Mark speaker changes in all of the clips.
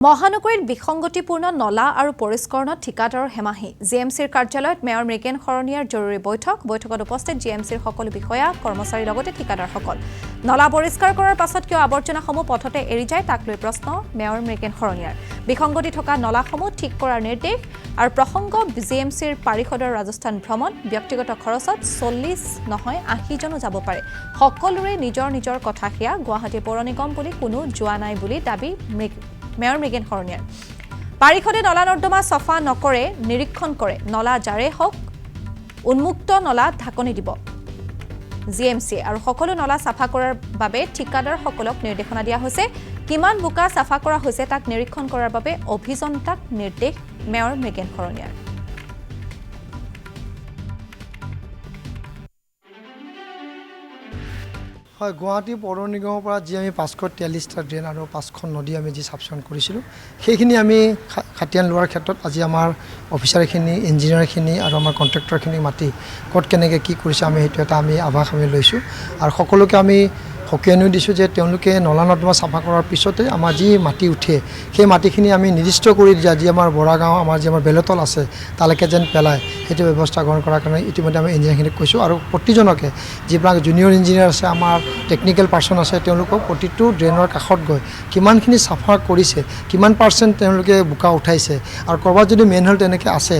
Speaker 1: মহানগৰীৰ বিসংগতিপূৰ্ণ নলা আৰু পৰিষ্কৰণত ঠিকাদাৰৰ হেমাহি জিএমচিৰ কাৰ্যালয়ত মেয়ৰ মৃগেন শৰণীয়াৰ জৰুৰী বৈঠকত উপস্থিত জিএমচিৰ সকলো বিষয়া কৰ্মচাৰীৰ লগতে ঠিকাদাৰসকল নলা পৰিষ্কাৰ কৰাৰ পাছত কিয় আৱৰ্জনাসমূহ পথতে এৰি যায় তাক লৈ প্ৰশ্ন মেয়ৰ মৃগেন শৰণীয়াৰ বিসংগতি থকা নলাসমূহ ঠিক কৰাৰ নিৰ্দেশ আৰু প্ৰসংগ জিএমচিৰ পাৰিষদৰ ৰাজস্থান ভ্ৰমণ ব্যক্তিগত খৰচত 40 নহয় 80 জনো যাব পাৰে সকলোৰে নিজৰ কথা হিয়া গুৱাহাটী পৌৰ নিগম বুলি কোনো যোৱা নাই বুলি দাবী মেয়ৰ মৃগেন শৰণীয়াৰ পাৰিষদে নলা নৰ্দমা সফা নকৰে নিৰীক্ষণ কৰে নলা জাৰে হওক উন্মুক্ত নলা ঢাকনি দিব জিএমচি আৰু সকলো নলা সাফা কৰাৰ বাবে ঠিকাদাৰসকলক নিৰ্দেশনা দিয়া হৈছে কিমান বুকা সাফা কৰা হৈছে তাক নিৰীক্ষণ কৰাৰ বাবে অভিযন্তাক নিৰ্দেশ মেয়ৰ মৃগেন শৰণীয়াৰ
Speaker 2: হয় গুৱাহাটী পৌৰ নিগমৰ পৰা যি আমি 543টা ড্ৰেইন আৰু 5খন নদী আমি যি চাফচিকুণ কৰিছিলোঁ সেইখিনি আমি খাটিয়ান লোৱাৰ ক্ষেত্ৰত আজি আমাৰ অফিচাৰখিনি ইঞ্জিনিয়াৰখিনি আৰু আমাৰ কণ্ট্ৰেক্টৰখিনি মাতি ক'ত কেনেকৈ কি কৰিছে আমি সেইটো এটা আমি আভাস আমি লৈছোঁ আৰু সকলোকে আমি সকীয়ানিও দিছোঁ যে তেওঁলোকে নলা নৰ্দমা চাফা কৰাৰ পিছতে আমাৰ যি মাটি উঠে সেই মাটিখিনি আমি নিৰ্দিষ্ট কৰি দিয়া যি আমাৰ বৰাগাঁও আমাৰ যি আমাৰ বেলতল আছে তালৈকে যেন পেলায় সেইটো ব্যৱস্থা গ্ৰহণ কৰাৰ কাৰণে ইতিমধ্যে আমি ইঞ্জিনিয়াৰখিনিক কৈছোঁ আৰু প্ৰতিজনকে যিবিলাক জুনিয়ৰ ইঞ্জিনিয়াৰ আছে আমাৰ টেকনিকেল পাৰ্চন আছে তেওঁলোকক প্ৰতিটো ড্ৰেইনৰ কাষত গৈ কিমানখিনি চাফা কৰিছে কিমান পাৰ্চেণ্ট তেওঁলোকে বোকা উঠাইছে আৰু ক'ৰবাত যদি মেইন হ'ল তেনেকৈ আছে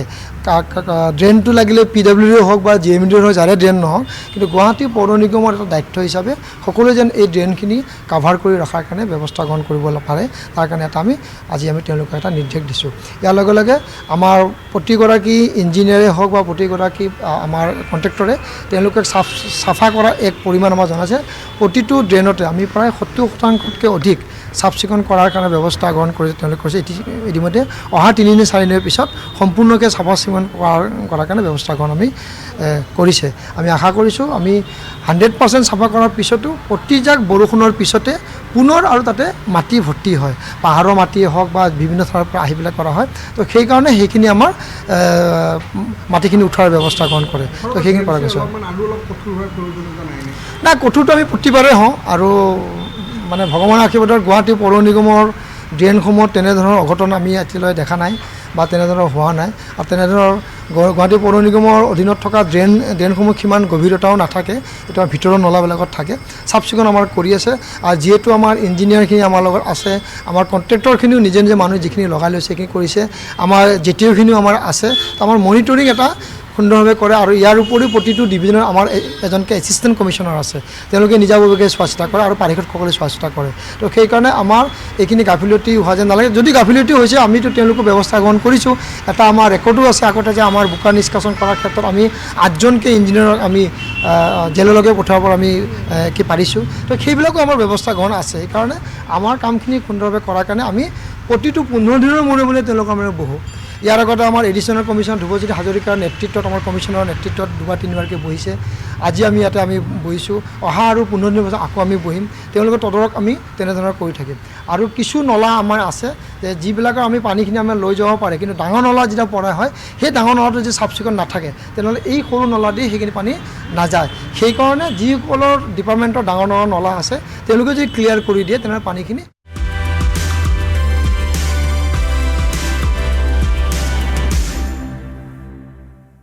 Speaker 2: ড্ৰেইনটো লাগিলে PWD হওক বা GMD হওক যাৰে ড্ৰেইন নহওক কিন্তু গুৱাহাটী পৌৰ নিগমৰ এটা দায়িত্ব হিচাপে সকলোৱে যেন এই ড্ৰেইনখিনি কাভাৰ কৰি ৰখাৰ কাৰণে ব্যৱস্থা গ্ৰহণ কৰিব পাৰে তাৰ কাৰণে এটা আজি আমি তেওঁলোকক এটা নিৰ্দেশ দিছোঁ ইয়াৰ লগে লগে আমাৰ প্ৰতিগৰাকী ইঞ্জিনিয়াৰে হওক বা প্ৰতিগৰাকী আমাৰ কণ্ট্ৰেক্টৰে তেওঁলোকক চাফা কৰা এক পৰিমাণ আমাৰ জনাইছে প্ৰতিটো ড্ৰেইনতে আমি প্ৰায় 70% অধিক চাফ চিকুণ কৰাৰ কাৰণে ব্যৱস্থা গ্ৰহণ কৰিছে তেওঁলোকে কৈছে ইতিমধ্যে অহা 3 নে 4 দিনৰ পিছত সম্পূৰ্ণকৈ চাফা চিকুণ কৰাৰ কাৰণে ব্যৱস্থা গ্ৰহণ আমি কৰিছে আমি আশা কৰিছোঁ আমি 100% চাফা কৰাৰ পিছতো প্ৰতিজাক বৰষুণৰ পিছতে পুনৰ আৰু তাতে মাটি ভৰ্তি হয় পাহাৰৰ মাটি হওক বা বিভিন্ন ঠাইৰ পৰা আহি পেলাই কৰা হয় তো সেইকাৰণে সেইখিনি আমাৰ মাটিখিনি উঠাৰ ব্যৱস্থা গ্ৰহণ কৰে তো সেইখিনি কৰা গৈছে না কঠোৰটো আমি প্ৰতিবাৰে হওঁ আৰু মানে ভগৱানৰ আশীৰ্বাদত গুৱাহাটী পৌৰ নিগমৰ ড্ৰেইনসমূহত তেনেধৰণৰ অঘটন আমি এতিয়ালৈ দেখা নাই বা তেনেধৰণৰ হোৱা নাই আৰু তেনেধৰণৰ গুৱাহাটী পৌৰ নিগমৰ অধীনত থকা ড্ৰেইনসমূহ সিমান গভীৰতাও নাথাকে এইটো আমাৰ ভিতৰৰ নলাবিলাকত থাকে চাফ চিকুণ আমাৰ কৰি আছে আৰু যিহেতু আমাৰ ইঞ্জিনিয়াৰখিনি আমাৰ লগত আছে আমাৰ কণ্ট্ৰেক্টৰখিনিও নিজে মানুহ যিখিনি লগাই লৈছে সেইখিনি কৰিছে আমাৰ JTOখিনিও আমাৰ আছে আমাৰ মনিটৰিং এটা সুন্দৰভাৱে কৰে আৰু ইয়াৰ উপৰিও প্ৰতিটো ডিভিজনৰ আমাৰ এজনকৈ এছিষ্টেণ্ট কমিশ্যনাৰ আছে তেওঁলোকে নিজাববীয়াকৈ চোৱা চিতা কৰে আৰু পাৰিষদসকলে চোৱা চিতা কৰে তো সেইকাৰণে আমাৰ এইখিনি গাফিলতি হোৱা যেন নালাগে যদি গাফিলতি হৈছে আমিতো তেওঁলোকৰ ব্যৱস্থা গ্ৰহণ কৰিছোঁ এটা আমাৰ ৰেকৰ্ডো আছে আগতে যে আমাৰ বোকা নিষ্কাশন কৰাৰ ক্ষেত্ৰত আমি 8জনকৈ ইঞ্জিনিয়াৰক আমি জেললৈকে পঠিয়াব আমি কি পাৰিছোঁ তো সেইবিলাকো আমাৰ ব্যৱস্থা গ্ৰহণ আছে সেইকাৰণে আমাৰ কামখিনি সুন্দৰভাৱে কৰাৰ কাৰণে আমি প্ৰতিটো 15 দিনৰ মূৰে তেওঁলোকৰ আমি বহোঁ ইয়াৰ আগতে আমাৰ এডিশ্যনেল কমিশ্যন ধ্ৰুৱজ্যোতি হাজৰিকাৰ নেতৃত্বত আমাৰ কমিশ্যনৰ নেতৃত্বত 2-3বাৰকৈ বহিছে আজি আমি ইয়াতে আমি বহিছোঁ অহা আৰু 15 দিনৰ পাছত আকৌ আমি বহিম তেওঁলোকৰ তদাৰক আমি তেনেধৰণৰ কৰি থাকিম আৰু কিছু নলা আমাৰ আছে যে যিবিলাকৰ আমি পানীখিনি আমাৰ লৈ যাব পাৰে কিন্তু ডাঙৰ নলা যেতিয়া পৰা হয় সেই ডাঙৰ নলাটো যদি চাফ চিকুণ নাথাকে তেনেহ'লে এই সৰু নলা দি সেইখিনি পানী নাযায় সেইকাৰণে যিসকলৰ ডিপাৰ্টমেণ্টৰ ডাঙৰ নলা আছে তেওঁলোকে যদি ক্লিয়াৰ কৰি দিয়ে তেনেহ'লে পানীখিনি